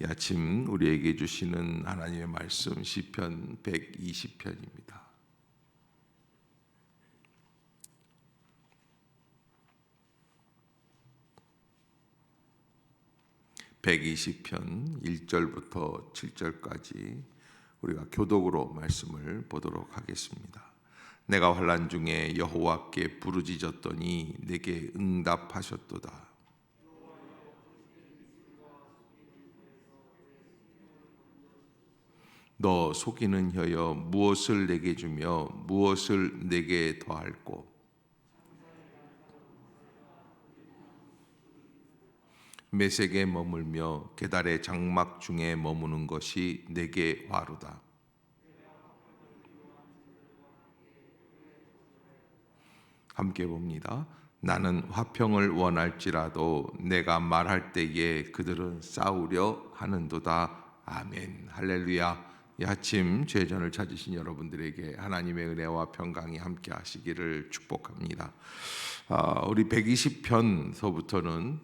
이 아침 우리에게 주시는 하나님의 말씀 시편 120편입니다. 120편 1절부터 7절까지 우리가 교독으로 말씀을 보도록 하겠습니다. 내가 환난 중에 여호와께 부르짖었더니 내게 응답하셨도다. 너 속이는 혀여 무엇을 내게 주며 무엇을 내게 더할꼬. 메색에 머물며 계달의 장막 중에 머무는 것이 내게 화루다. 함께 봅니다. 나는 화평을 원할지라도 내가 말할 때에 그들은 싸우려 하는도다. 아멘. 할렐루야. 이 아침 죄전을 찾으신 여러분들에게 하나님의 은혜와 평강이 함께 하시기를 축복합니다. 우리 120편서부터는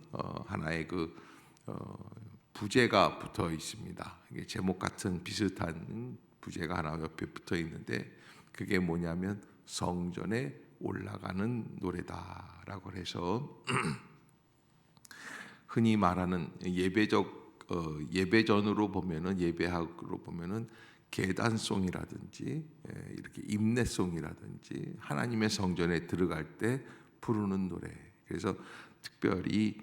하나의 부제가 붙어 있습니다. 이게 제목 같은 비슷한 부제가 하나 옆에 붙어 있는데 그게 뭐냐면 성전에 올라가는 노래다라고 해서 흔히 말하는 예배전으로 보면은 예배학으로 보면은 계단송이라든지 이렇게 임내송이라든지 하나님의 성전에 들어갈 때 부르는 노래. 그래서 특별히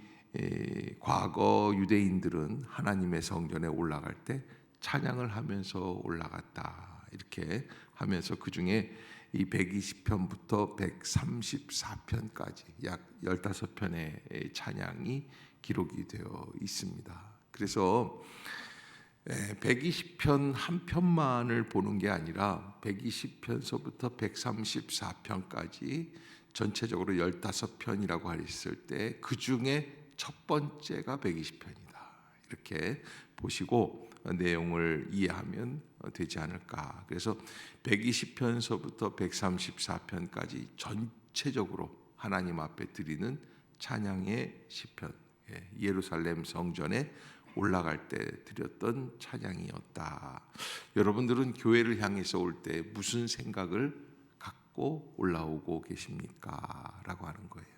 과거 유대인들은 하나님의 성전에 올라갈 때 찬양을 하면서 올라갔다. 이렇게 하면서 그 중에 이 120편부터 134편까지 약 15편의 찬양이 기록이 되어 있습니다. 그래서 120편 한 편만을 보는 게 아니라 120편서부터 134편까지 전체적으로 15편이라고 했을 때 그 중에 첫 번째가 120편이다. 이렇게 보시고 내용을 이해하면 되지 않을까. 그래서 120편서부터 134편까지 전체적으로 하나님 앞에 드리는 찬양의 시편, 예루살렘 성전에 올라갈 때 드렸던 찬양이었다. 여러분들은 교회를 향해서 올 때 무슨 생각을 갖고 올라오고 계십니까? 라고 하는 거예요.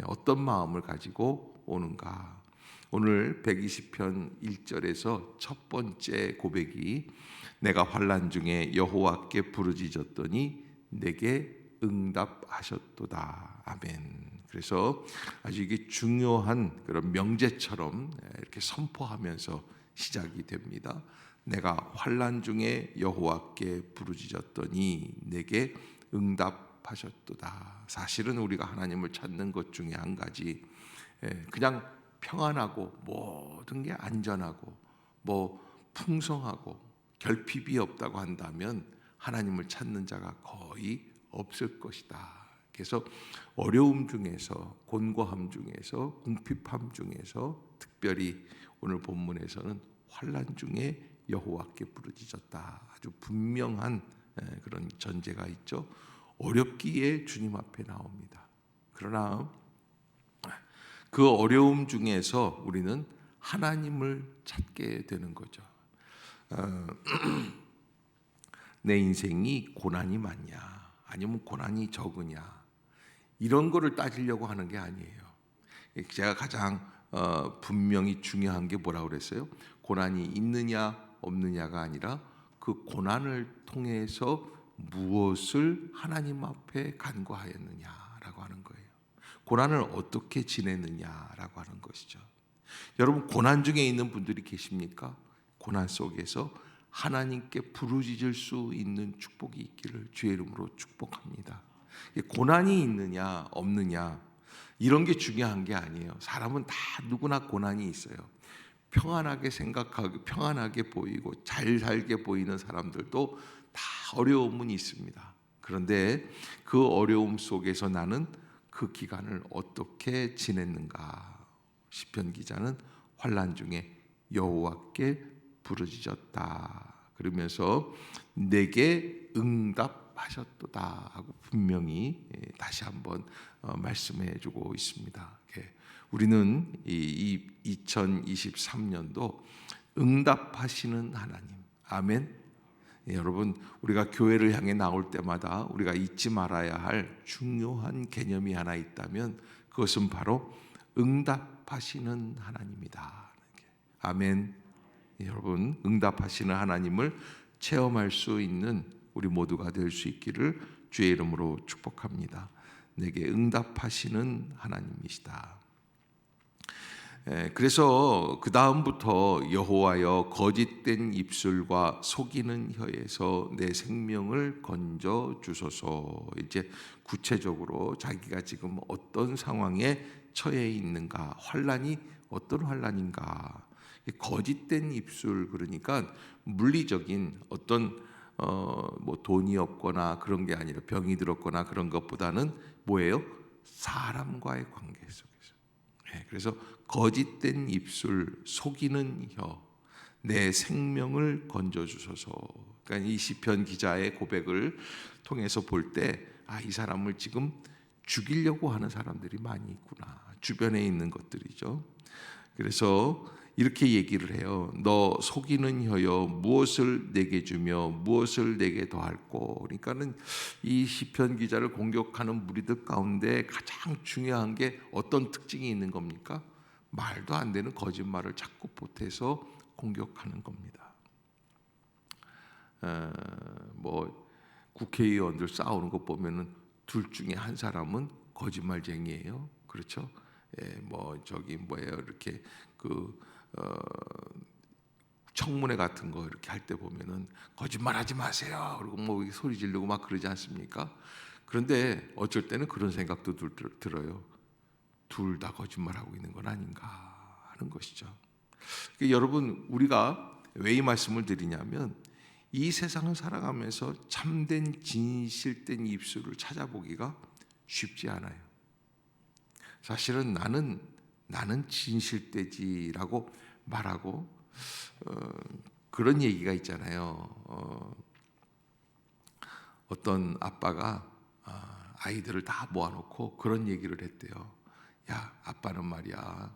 어떤 마음을 가지고 오는가? 오늘 120편 1절에서 첫 번째 고백이 내가 환난 중에 여호와께 부르짖었더니 내게 응답하셨도다. 아멘. 그래서 아주 이게 중요한 그런 명제처럼 이렇게 선포하면서 시작이 됩니다. 내가 환난 중에 여호와께 부르짖었더니 내게 응답하셨도다. 사실은 우리가 하나님을 찾는 것 중에 한 가지, 그냥 평안하고 모든 게 안전하고 풍성하고 결핍이 없다고 한다면 하나님을 찾는 자가 거의 없을 것이다. 그래서 어려움 중에서, 곤고함 중에서, 궁핍함 중에서 특별히 오늘 본문에서는 환난 중에 여호와께 부르짖었다. 아주 분명한 그런 전제가 있죠. 어렵기에 주님 앞에 나옵니다. 그러나 그 어려움 중에서 우리는 하나님을 찾게 되는 거죠. 내 인생이 고난이 많냐, 아니면 고난이 적으냐, 이런 거를 따지려고 하는 게 아니에요. 제가 가장 분명히 중요한 게 뭐라고 그랬어요? 고난이 있느냐 없느냐가 아니라 그 고난을 통해서 무엇을 하나님 앞에 간구하였느냐라고 하는 거예요. 고난을 어떻게 지내느냐라고 하는 것이죠. 여러분, 고난 중에 있는 분들이 계십니까? 고난 속에서 하나님께 부르짖을 수 있는 축복이 있기를 주의 이름으로 축복합니다. 고난이 있느냐 없느냐 이런 게 중요한 게 아니에요. 사람은 다 누구나 고난이 있어요. 평안하게 생각하고 평안하게 보이고 잘 살게 보이는 사람들도 다 어려움은 있습니다. 그런데 그 어려움 속에서 나는 그 기간을 어떻게 지냈는가? 시편 기자는 환난 중에 여호와께 부르짖었다. 그러면서 내게 응답하셨도다 하고 분명히 다시 한번 말씀해 주고 있습니다. 우리는 이 2023년도 응답하시는 하나님. 아멘. 여러분, 우리가 교회를 향해 나올 때마다 우리가 잊지 말아야 할 중요한 개념이 하나 있다면 그것은 바로 응답하시는 하나님이다. 아멘. 여러분, 응답하시는 하나님을 체험할 수 있는 우리 모두가 될 수 있기를 주의 이름으로 축복합니다. 내게 응답하시는 하나님이시다. 그래서 그 다음부터 여호와여 거짓된 입술과 속이는 혀에서 내 생명을 건져 주소서. 이제 구체적으로 자기가 지금 어떤 상황에 처해 있는가, 환란이 어떤 환란인가. 거짓된 입술, 그러니까 물리적인 어떤 뭐 돈이 없거나 그런 게 아니라 병이 들었거나 그런 것보다는 뭐예요? 사람과의 관계 속에서. 그래서 거짓된 입술, 속이는 혀, 내 생명을 건져 주소서. 그러니까 이 시편 기자의 고백을 통해서 볼 때, 이 사람을 지금 죽이려고 하는 사람들이 많이 있구나. 주변에 있는 것들이죠. 그래서 이렇게 얘기를 해요. 너 속이는 혀여 무엇을 내게 주며 무엇을 내게 더할꼬. 그러니까는 이 시편 기자를 공격하는 무리들 가운데 가장 중요한 게 어떤 특징이 있는 겁니까? 말도 안 되는 거짓말을 자꾸 보태서 공격하는 겁니다. 뭐 국회의원들 싸우는 거 보면은 둘 중에 한 사람은 거짓말쟁이에요. 그렇죠? 뭐 저기 뭐예요? 이렇게 청문회 같은 거 이렇게 할 때 보면은 거짓말하지 마세요. 그리고 뭐 소리 지르고 막 그러지 않습니까? 그런데 어쩔 때는 그런 생각도 들어요. 둘 다 거짓말하고 있는 건 아닌가 하는 것이죠. 그러니까 여러분, 우리가 왜 이 말씀을 드리냐면 이 세상을 살아가면서 참된 진실된 입술을 찾아보기가 쉽지 않아요. 사실은 나는 진실되지라고 말하고 그런 얘기가 있잖아요. 어떤 아빠가 아이들을 다 모아놓고 그런 얘기를 했대요. 야, 아빠는 말이야,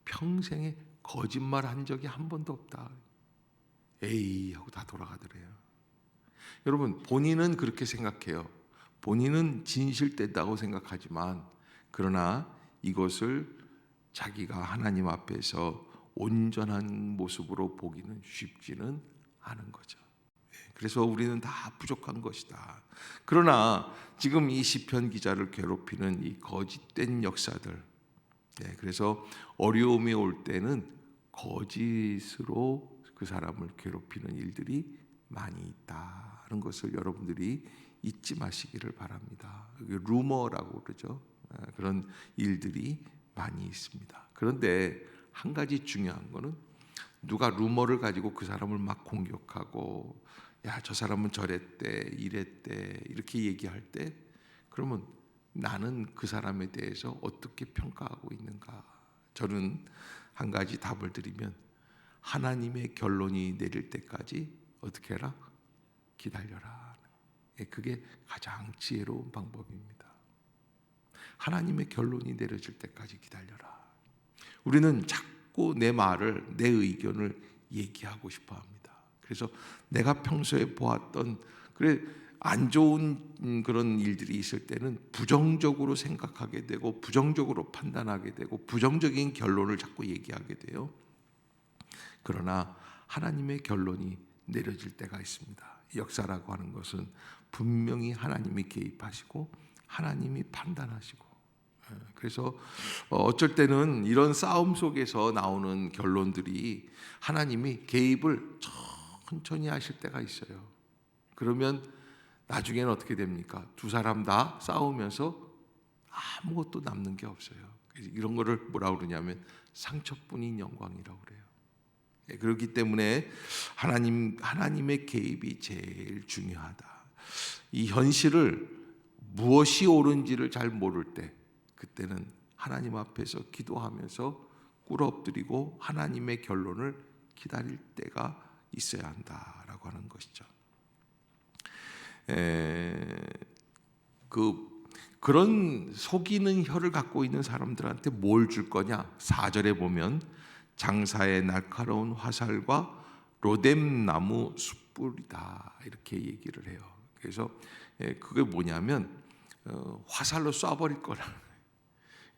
평생에 거짓말 한 적이 한 번도 없다. 에이 하고 다 돌아가더래요. 여러분, 본인은 그렇게 생각해요. 본인은 진실되다고 생각하지만 그러나 이것을 자기가 하나님 앞에서 온전한 모습으로 보기는 쉽지는 않은 거죠. 그래서 우리는 다 부족한 것이다. 그러나 지금 이 시편 기자를 괴롭히는 이 거짓된 역사들, 그래서 어려움이 올 때는 거짓으로 그 사람을 괴롭히는 일들이 많이 있다는 것을 여러분들이 잊지 마시기를 바랍니다. 루머라고 그러죠. 그런 일들이 많이 있습니다. 그런데 한 가지 중요한 거는 누가 루머를 가지고 그 사람을 막 공격하고 야, 저 사람은 저랬대, 이랬대 이렇게 얘기할 때 그러면 나는 그 사람에 대해서 어떻게 평가하고 있는가? 저는 한 가지 답을 드리면 하나님의 결론이 내릴 때까지 어떻게 해라? 기다려라. 그게 가장 지혜로운 방법입니다. 하나님의 결론이 내려질 때까지 기다려라. 우리는 자꾸 내 말을, 내 의견을 얘기하고 싶어 합니다. 그래서 내가 평소에 보았던 안 좋은 그런 일들이 있을 때는 부정적으로 생각하게 되고 부정적으로 판단하게 되고 부정적인 결론을 자꾸 얘기하게 돼요. 그러나 하나님의 결론이 내려질 때가 있습니다. 역사라고 하는 것은 분명히 하나님이 개입하시고 하나님이 판단하시고, 그래서 어쩔 때는 이런 싸움 속에서 나오는 결론들이 하나님이 개입을 천천히 하실 때가 있어요. 그러면 나중에는 어떻게 됩니까? 두 사람 다 싸우면서 아무것도 남는 게 없어요. 이런 거를 뭐라고 그러냐면 상처뿐인 영광이라고 그래요. 그렇기 때문에 하나님의 개입이 제일 중요하다. 이 현실을 무엇이 옳은지를 잘 모를 때 그때는 하나님 앞에서 기도하면서 꿇어엎드리고 하나님의 결론을 기다릴 때가 있어야 한다라고 하는 것이죠. 그런 속이는 혀를 갖고 있는 사람들한테 뭘 줄 거냐? 4절에 보면 장사의 날카로운 화살과 로뎀나무 숯불이다 이렇게 얘기를 해요. 그래서 그게 뭐냐면 화살로 쏴버릴 거라.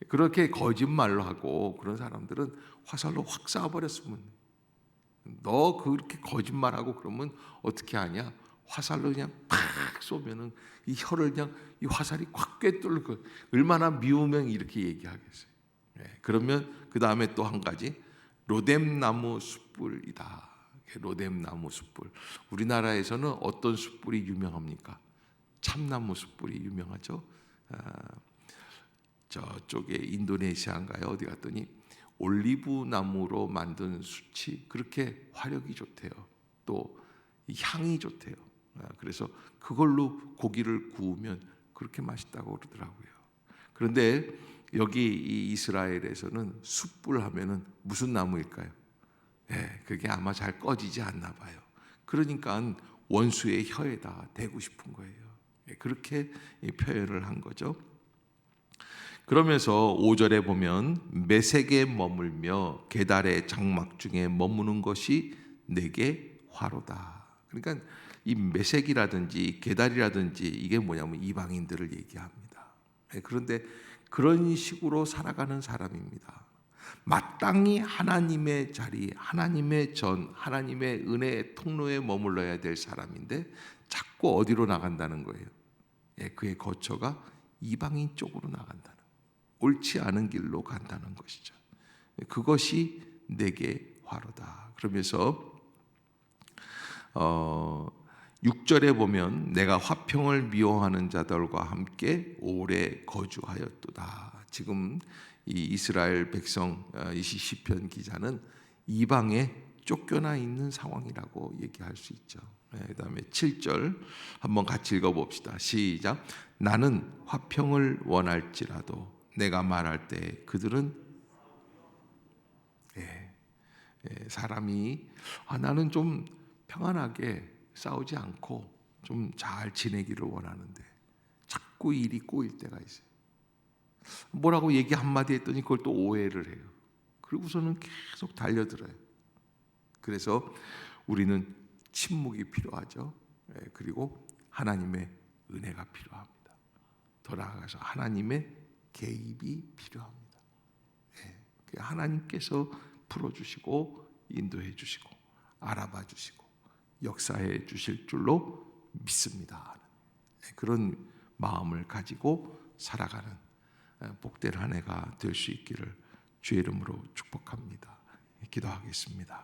그렇게 거짓말로 하고 그런 사람들은 화살로 확 쏴버렸으면, 너 그렇게 거짓말하고 그러면 어떻게 하냐? 화살로 그냥 팍 쏘면은 이 혀를 그냥 이 화살이 꽉 꿰뚫을 거. 얼마나 미우면 이렇게 얘기하겠어요. 그러면 그 다음에 또 한 가지, 로뎀나무 숯불이다. 로뎀나무 숯불. 우리나라에서는 어떤 숯불이 유명합니까? 참나무 숯불이 유명하죠. 저쪽에 인도네시아인가요? 어디 갔더니 올리브 나무로 만든 숯이 그렇게 화력이 좋대요. 또 향이 좋대요. 그래서 그걸로 고기를 구우면 그렇게 맛있다고 그러더라고요. 그런데 여기 이 이스라엘에서는 숯불 하면은 무슨 나무일까요? 그게 아마 잘 꺼지지 않나 봐요. 그러니까 원수의 혀에다 대고 싶은 거예요. 그렇게 표현을 한 거죠. 그러면서 5절에 보면 메색에 머물며 게달의 장막 중에 머무는 것이 내게 화로다. 그러니까 이 메색이라든지 게달이라든지 이게 뭐냐면 이방인들을 얘기합니다. 그런데 그런 식으로 살아가는 사람입니다. 마땅히 하나님의 자리, 하나님의 전, 하나님의 은혜의 통로에 머물러야 될 사람인데 자꾸 어디로 나간다는 거예요? 그의 거처가 이방인 쪽으로 나간다는, 옳지 않은 길로 간다는 것이죠. 그것이 내게 화로다. 그러면서 6절에 보면 내가 화평을 미워하는 자들과 함께 오래 거주하였도다. 지금 이 이스라엘 백성 이 시편 기자는 이방에 쫓겨나 있는 상황이라고 얘기할 수 있죠. 그다음에 7절 한번 같이 읽어봅시다. 시작. 나는 화평을 원할지라도 내가 말할 때 그들은 사람이 나는 좀 평안하게 싸우지 않고 좀 잘 지내기를 원하는데 자꾸 일이 꼬일 때가 있어요. 뭐라고 얘기 한마디 했더니 그걸 또 오해를 해요. 그리고서는 계속 달려들어요. 그래서 우리는 침묵이 필요하죠. 그리고 하나님의 은혜가 필요합니다. 더 나아가서 하나님의 개입이 필요합니다. 하나님께서 풀어주시고 인도해 주시고 알아봐 주시고 역사해 주실 줄로 믿습니다. 그런 마음을 가지고 살아가는 복된 한 해가 될 수 있기를 주의 이름으로 축복합니다. 기도하겠습니다.